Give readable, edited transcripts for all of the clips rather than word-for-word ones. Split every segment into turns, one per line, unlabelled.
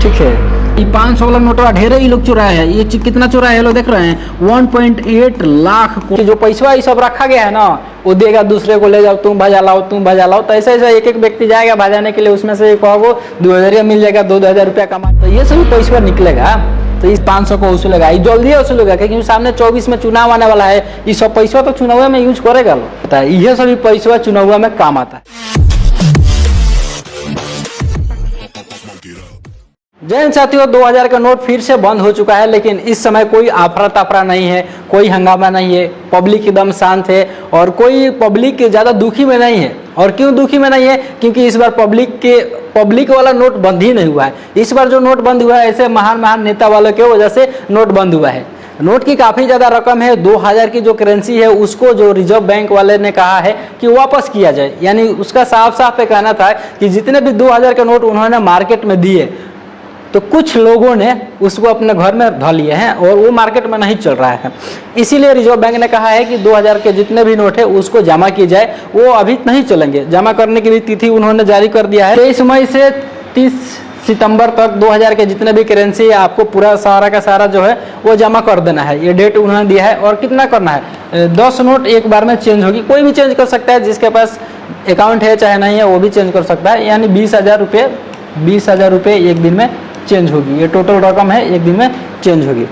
ठीक है, ये 500 वाला नोटवा ढेरे ही लोग चुराए हैं। ये कितना चुराए हैं लोग देख रहे हैं, 1.8 लाख को जो पैसा ये सब रखा गया है ना, वो देगा दूसरे को, ले जाओ तुम भजा लाओ, तुम भजा लाओ। तो ऐसा ऐसा एक एक व्यक्ति जाएगा भजाने के लिए, उसमें से कहो 2000 मिल जाएगा, 2000 रुपया कमा, तो ये सभी पैसा निकलेगा। तो इस 500 को वसूलेगा, ये जल्दी वसूलेगा क्योंकि सामने 24 में चुनाव आने वाला है। ये सब पैसा तो चुनाव में यूज करेगा लोग, ये सभी पैसा चुनाव में काम आता है। जैन साथियों, 2000 का नोट फिर से बंद हो चुका है, लेकिन इस समय कोई अफरा तफरा नहीं है, कोई हंगामा नहीं है, पब्लिक एकदम शांत है और कोई पब्लिक ज्यादा दुखी में नहीं है। और क्यों दुखी में नहीं है? क्योंकि इस बार पब्लिक वाला नोट बंद ही नहीं हुआ है। इस बार जो नोट बंद हुआ है, ऐसे महान नेता वालों के वजह से नोट बंद हुआ है। नोट की काफी ज्यादा रकम है, 2000 की जो करेंसी है उसको जो रिजर्व बैंक वाले ने कहा है कि वापस किया जाए। यानी उसका साफ साफ पे कहना था कि जितने भी 2000 के नोट उन्होंने मार्केट में दिए, तो कुछ लोगों ने उसको अपने घर में ढा लिए हैं और वो मार्केट में नहीं चल रहा है। इसीलिए रिजर्व बैंक ने कहा है कि 2000 के जितने भी नोट है उसको जमा की जाए। वो अभी नहीं चलेंगे, जमा करने की भी तिथि उन्होंने जारी कर दिया है। 23 मई से 30 सितंबर तक 2000 के जितने भी करेंसी है आपको पूरा सारा का सारा जो है वो जमा कर देना है। ये डेट उन्होंने दिया है। और कितना करना है, 10 नोट एक बार में चेंज होगी। कोई भी चेंज कर सकता है, जिसके पास अकाउंट है चाहे नहीं है वो भी चेंज कर सकता है। यानी 20,000 रुपये एक दिन में चेंज होगी। ये टोटल रकम है, एक दिन में चेंज होगी।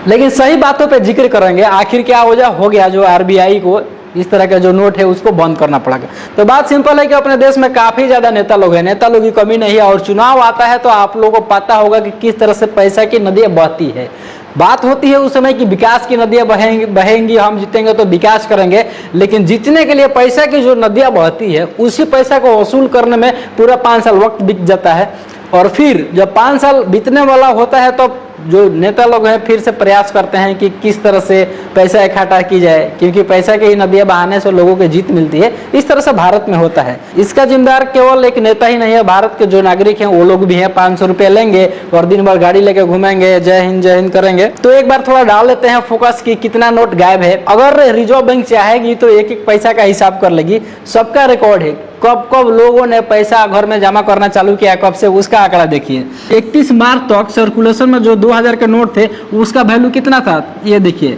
लेकिन सही बातों पे जिक्र करेंगे, आखिर क्या हो गया जो आरबीआई को इस तरह का जो नोट है उसको बंद करना पड़ेगा। तो बात सिंपल है कि अपने देश में काफी ज्यादा नेता लोग हैं, नेता लोग की कमी नहीं है। और चुनाव आता है तो आप लोगों को पता होगा कि किस तरह से पैसा की नदियां बहती है। बात होती है उस समय कि विकास की नदियां बहेंगी, हम जीतेंगे तो विकास करेंगे। लेकिन जीतने के लिए पैसा की जो नदियां बहती है, उसी पैसा को वसूल करने में पूरा 5 साल वक्त बीत जाता है। और फिर जब 5 साल बीतने वाला होता है तो जो नेता लोग हैं फिर से प्रयास करते हैं कि किस तरह से पैसा इकट्ठा की जाए, क्योंकि पैसा की नदियां बहाने से लोगों को जीत मिलती है। इस तरह से भारत में होता है। इसका जिम्मेदार केवल एक नेता ही नहीं है, भारत के जो नागरिक हैं वो लोग भी हैं। 500 रुपये लेंगे और दिन भर गाड़ी लेके घूमेंगे, जय हिंद करेंगे। तो एक बार थोड़ा डाल लेते हैं फोकस की कितना नोट गायब है। अगर रिजर्व बैंक चाहेगी तो एक एक पैसा का हिसाब कर लेगी। सबका रिकॉर्ड है, कब कब लोगों ने पैसा घर में जमा करना चालू किया, कब से, उसका आंकड़ा देखिए। 31 मार्च तक सर्कुलेशन में जो 2000 के नोट थे उसका वैल्यू कितना था, ये देखिए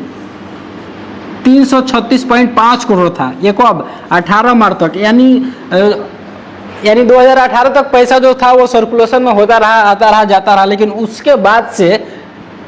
336.5 करोड़ था। ये कब, 18 मार्च तक। यानी 2018 तक पैसा जो था वो सर्कुलेशन में होता रहा, आता रहा, जाता रहा। लेकिन उसके बाद से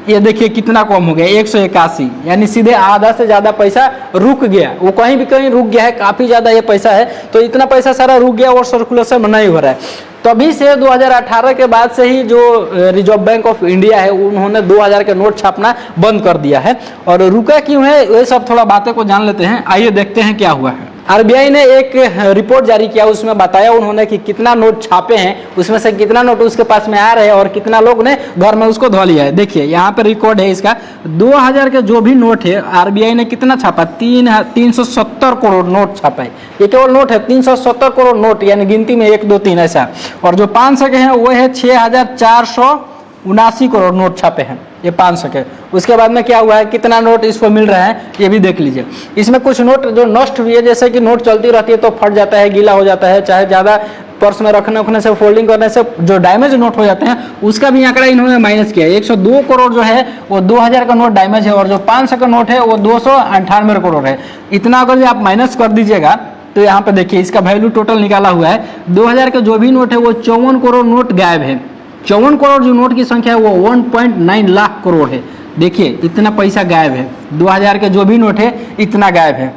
ये देखिए कितना कम हो गया, 181। यानी सीधे आधा से ज्यादा पैसा रुक गया। वो कहीं रुक गया है, काफी ज्यादा ये पैसा है। तो इतना पैसा सारा रुक गया और सर्कुलेशन में नहीं हो रहा है। तभी से 2018 के बाद से ही जो रिजर्व बैंक ऑफ इंडिया है उन्होंने 2000 के नोट छापना बंद कर दिया है। और रुका क्यों है, ये सब थोड़ा बातें को जान लेते हैं। आइए देखते हैं क्या हुआ है। आरबीआई ने एक रिपोर्ट जारी किया, उसमें बताया उन्होंने कि कितना नोट छापे हैं, उसमें से कितना नोट उसके पास में आ रहे हैं और कितना लोग ने घर में उसको धो लिया है। देखिए यहाँ पे रिकॉर्ड है इसका। 2000 के जो भी नोट है आरबीआई ने कितना छापा, 370 करोड़ नोट छापा है। ये केवल नोट है, 370 करोड़ नोट, यानी गिनती में 1 2 3 ऐसा। और जो 500 के हैं वो है 6479 करोड़ नोट छापे हैं, ये 500 के। उसके बाद में क्या हुआ है, कितना नोट इसको मिल रहा है ये भी देख लीजिए। इसमें कुछ नोट जो नष्ट हुई है, जैसे कि नोट चलती रहती है तो फट जाता है, गीला हो जाता है, चाहे ज्यादा पर्स में रखने से, फोल्डिंग करने से जो डैमेज नोट हो जाते हैं, उसका भी आंकड़ा इन्होंने माइनस किया है। 102 करोड़ जो है वो 2000 का नोट डैमेज है और जो 500 का नोट है वो 298 करोड़ है। इतना अगर आप माइनस कर दीजिएगा तो यहाँ पे देखिए इसका वैल्यू टोटल निकाला हुआ है। 2000 के जो भी नोट है वो 54 करोड़ नोट गायब है। 54 करोड़ जो नोट की संख्या है वो 1.9 लाख करोड़ है। देखिए इतना पैसा गायब है। 2000 के जो भी नोट है इतना गायब है।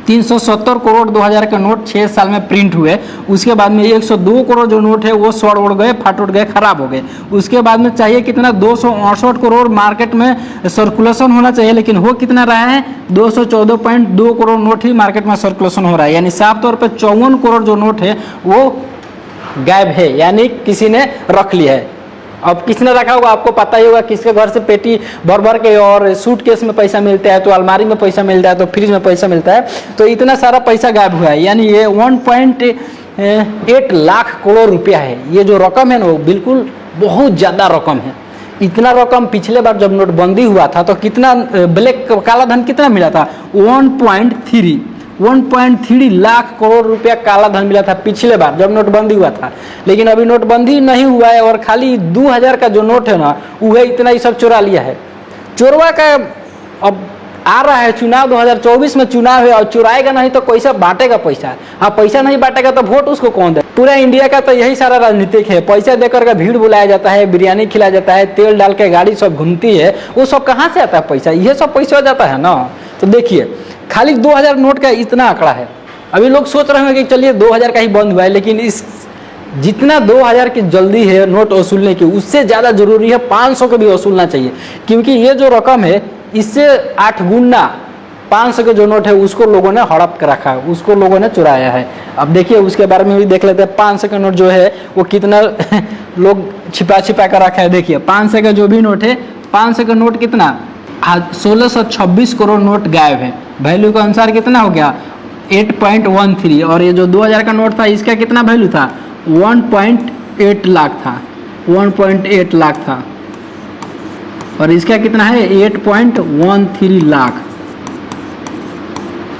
370 करोड़ 2000 के नोट 6 साल में प्रिंट हुए। उसके बाद में 102 करोड़ जो नोट है वो सड़ उड़ गए, फट उड़ गए, खराब हो गए। उसके बाद में चाहिए कितना, 268 करोड़ मार्केट में सर्कुलेशन होना चाहिए, लेकिन हो कितना रहा है, 214.2 करोड़ नोट ही मार्केट में सर्कुलेशन हो रहा है। यानी साफ तौर पर 54 करोड़ जो नोट है वो गायब है, यानी किसी ने रख लिया है। अब किसने रखा होगा आपको पता ही होगा। किसके घर से पेटी भर भर के और सूटकेस में पैसा मिलता है, तो अलमारी में पैसा मिलता है, तो फ्रिज में पैसा मिलता है। तो इतना सारा पैसा गायब हुआ है। यानी ये 1.8 लाख करोड़ रुपया है। ये जो रकम है ना वो बिल्कुल बहुत ज्यादा रकम है। इतना रकम पिछले बार जब नोटबंदी हुआ था तो कितना, ब्लैक काला धन कितना मिला था, 1.3 1.3 लाख करोड़ रुपया काला धन मिला था पिछले बार जब नोटबंदी हुआ था। लेकिन अभी नोटबंदी नहीं हुआ है और खाली 2000 का जो नोट है ना वह इतना ही सब चुरा लिया है। चोरवा का अब आ रहा है चुनाव, 2024 में चुनाव है और चुराएगा नहीं तो कैसे बांटेगा पैसा। हाँ, पैसा नहीं बांटेगा तो वोट उसको कौन दे। पूरा इंडिया का तो यही सारा राजनीतिक है, पैसा देकर के भीड़ बुलाया जाता है, बिरयानी खिलाया जाता है, तेल डाल के गाड़ी सब घूमती है, वो सब कहाँ से आता है पैसा, ये सब पैसा जाता है ना। तो देखिए खाली 2000 नोट का इतना आंकड़ा है। अभी लोग सोच रहे हैं कि चलिए 2000 का ही बंद हुआ है, लेकिन इस जितना 2000 की जल्दी है नोट वसूलने की उससे ज़्यादा जरूरी है 500 के भी वसूलना चाहिए, क्योंकि ये जो रकम है इससे 8 गुना 500 के जो नोट है उसको लोगों ने हड़प कर रखा है, उसको लोगों ने चुराया है। अब देखिए उसके बारे में भी देख लेते हैं। 500 का नोट जो है वो कितना लोग छिपा छिपा कर रखा है। देखिए 500 का जो भी नोट है, 500 का नोट कितना 1626 करोड़ नोट गायब है। वैल्यू के अनुसार कितना हो गया 8.13। और ये जो 2000 का नोट था इसका कितना वैल्यू था 1.8 लाख था, 1.8 लाख था। और इसका कितना है 8.13 लाख।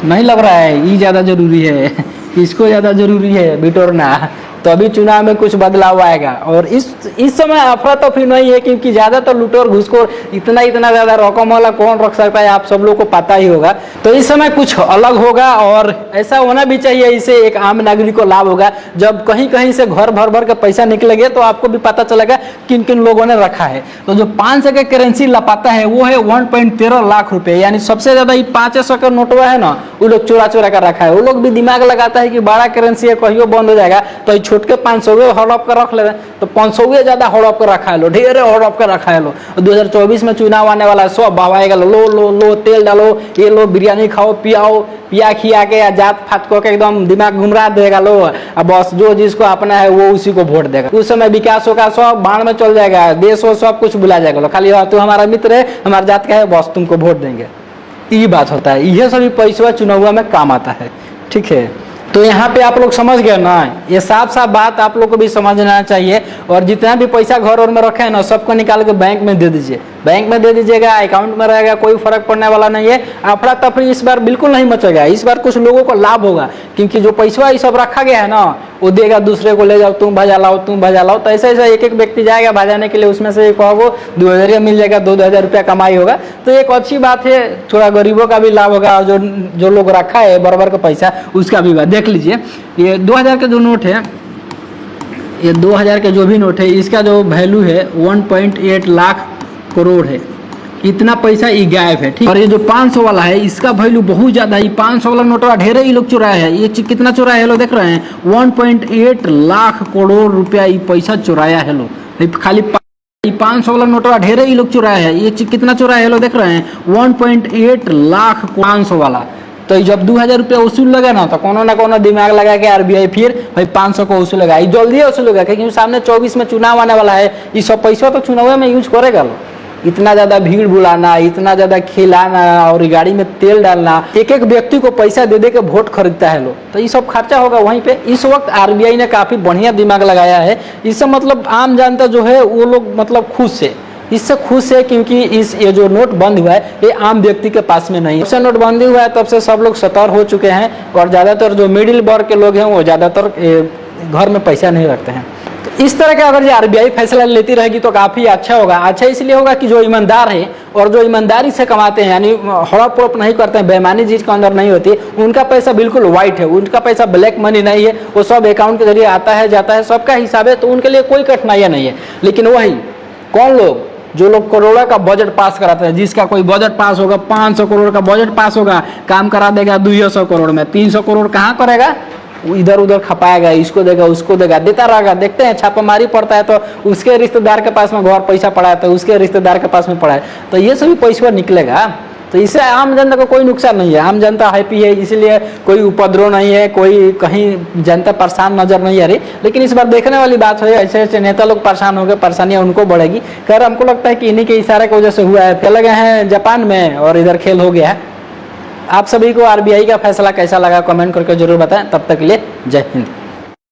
नहीं लग रहा है ये ज़्यादा जरूरी है, इसको ज़्यादा जरूरी है बिटोरना, तो अभी चुनाव में कुछ बदलाव आएगा। और इस समय अफरा तफरी नहीं है, क्योंकि ज़्यादातर लूटोर घुसखोर इतना ज़्यादा रकम वाला कौन रख सकता है, आप सब लोग को पता ही होगा। तो इस समय कुछ अलग होगा और ऐसा होना भी चाहिए, इससे एक आम नागरिक को लाभ होगा। जब कहीं कहीं से घर भर भर के पैसा निकलेगा तो आपको भी पता चलेगा किन किन लोगों ने रखा है। तो जो 500 का करेंसी लापता है वो है 1.13 लाख रुपए, यानी सबसे ज़्यादा ये 500 का नोटवा है ना वो लोग चोरा चोरा कर रखा है। वो लोग भी दिमाग लगाता है कि बड़ा करेंसी है कहियो बंद हो जाएगा, तो छोट के 500 हड़प कर रख ले, तो 500 ज्यादा हड़प कर रखा है लो, ढेर हड़प कर रखा है लो। 2024 में चुनाव आने वाला है, सब बहवाएगा लो लो लो, तेल डालो, ये लो, बिरयानी खाओ, पियाओ, पिया खिया के या जात फात को के एकदम दिमाग घुमरा देगा लो। अब बस जो जिसको अपना है वो उसी को वोट देगा। उस समय विकास होगा, सब बाढ़ में चल जाएगा, देश हो सब कुछ बुला जाएगा लो, खाली तू हमारा मित्र है, हमारे जात का है, बस तुमको वोट देंगे। ये बात होता है, यह सभी पैसा चुनाव में काम आता है। ठीक है, तो यहाँ पे आप लोग समझ गए ना, ये साफ साफ बात आप लोग को भी समझना चाहिए। और जितना भी पैसा घर और में रखे हैं ना सबको निकाल के बैंक में दे दीजिए, बैंक में दे दीजिएगा, अकाउंट में रहेगा, कोई फर्क पड़ने वाला नहीं है। अफरा तफरी इस बार बिल्कुल नहीं मचेगा, इस बार कुछ लोगों को लाभ होगा, क्योंकि जो पैसा ये सब रखा गया है ना वो देगा दूसरे को, ले जाओ तुम भजा लाओ, तुम भजा लाओ। तो ऐसा ऐसा एक एक व्यक्ति जाएगा भजाने के लिए, उसमें से एक वो 2000 मिल जाएगा, 2000 रुपया कमाई होगा। तो एक अच्छी बात है, थोड़ा गरीबों का भी लाभ होगा, और जो लोग रखा है बराबर का पैसा उसका भी बात। देख लीजिए ये 2000 का जो नोट है, ये 2000 का जो भी नोट है इसका जो वैल्यू है 1.8 लाख करोड़ है। इतना पैसा ये गायब है। ठीक, और ये जो 500 वाला है इसका वैल्यू बहुत ज्यादा है। ये 500 वाला नोटवा ढेरे ही लोग चुराया है। ये कितना चुराया है लोग देख रहे हैं, 1.8 लाख करोड़ रुपया ये पैसा चुराया है लोग। खाली 500 वाला नोटवा ढेरे ही लोग चुराया है। ये कितना चुराया है लोग देख रहे हैं, 1.8 लाख 500 वाला। तो जब 2000 रुपया वसूल लगा ना तो कोनो ना कोनो दिमाग लगा के आरबीआई फिर भाई 500 को वसूल लगा, जल्दी वसूल लगा, क्योंकि सामने 24 में चुनाव आने वाला है। ये सब पैसा तो चुनाव में यूज करेगा लोग। इतना ज्यादा भीड़ बुलाना, इतना ज्यादा खिलाना और गाड़ी में तेल डालना, एक एक व्यक्ति को पैसा दे दे के वोट खरीदता है लोग, तो ये सब खर्चा होगा वहीं पे। इस वक्त आरबीआई ने काफी बढ़िया दिमाग लगाया है। इससे मतलब आम जनता जो है वो लोग मतलब खुश है, इससे खुश है, क्योंकि ये जो नोट बंद हुआ है ये आम व्यक्ति के पास में नहीं है। जब से नोट बंदी हुआ है तब से सब लोग सतर्क हो चुके हैं, और ज्यादातर जो मिडिल वर्ग के लोग हैं वो ज्यादातर घर में पैसा नहीं रखते हैं। तो इस तरह का अगर ये आरबीआई फैसला लेती रहेगी तो काफी अच्छा होगा। अच्छा इसलिए होगा कि जो ईमानदार है और जो ईमानदारी से कमाते हैं, यानी हड़प हड़प नहीं करते हैं, बेईमानी चीज के अंदर नहीं होती, उनका पैसा बिल्कुल व्हाइट है, उनका पैसा ब्लैक मनी नहीं है, वो सब अकाउंट के जरिए आता है जाता है, सबका हिसाब है, तो उनके लिए कोई कठिनाइयां नहीं है। लेकिन वही कौन लोग, जो लोग करोड़ों का बजट पास कराते हैं, जिसका कोई बजट पास होगा 500 करोड़ का बजट पास होगा, काम करा देगा 200 करोड़ में, 300 करोड़ कहाँ करेगा, इधर उधर खपाएगा, इसको देगा उसको देगा, देता रहेगा। देखते हैं छापामारी पड़ता है तो उसके रिश्तेदार के पास में घर पैसा पड़ा है, तो उसके रिश्तेदार के पास में पड़ा है, तो ये सभी पैसा निकलेगा। तो इससे आम जनता को कोई नुकसान नहीं है, आम जनता हैप्पी है, इसलिए कोई उपद्रव नहीं है, कोई कहीं जनता परेशान नजर नहीं आ रही। लेकिन इस बार देखने वाली बात है, ऐसे ऐसे नेता लोग परेशान हो गए, परेशानियां उनको बढ़ेगी। खैर हमको लगता है कि इन्हीं के इशारे की वजह से हुआ है। चले गए हैं जापान में और इधर खेल हो गया है। आप सभी को आरबीआई का फैसला कैसा लगा कमेंट करके जरूर बताएं। तब तक के लिए जय हिंद।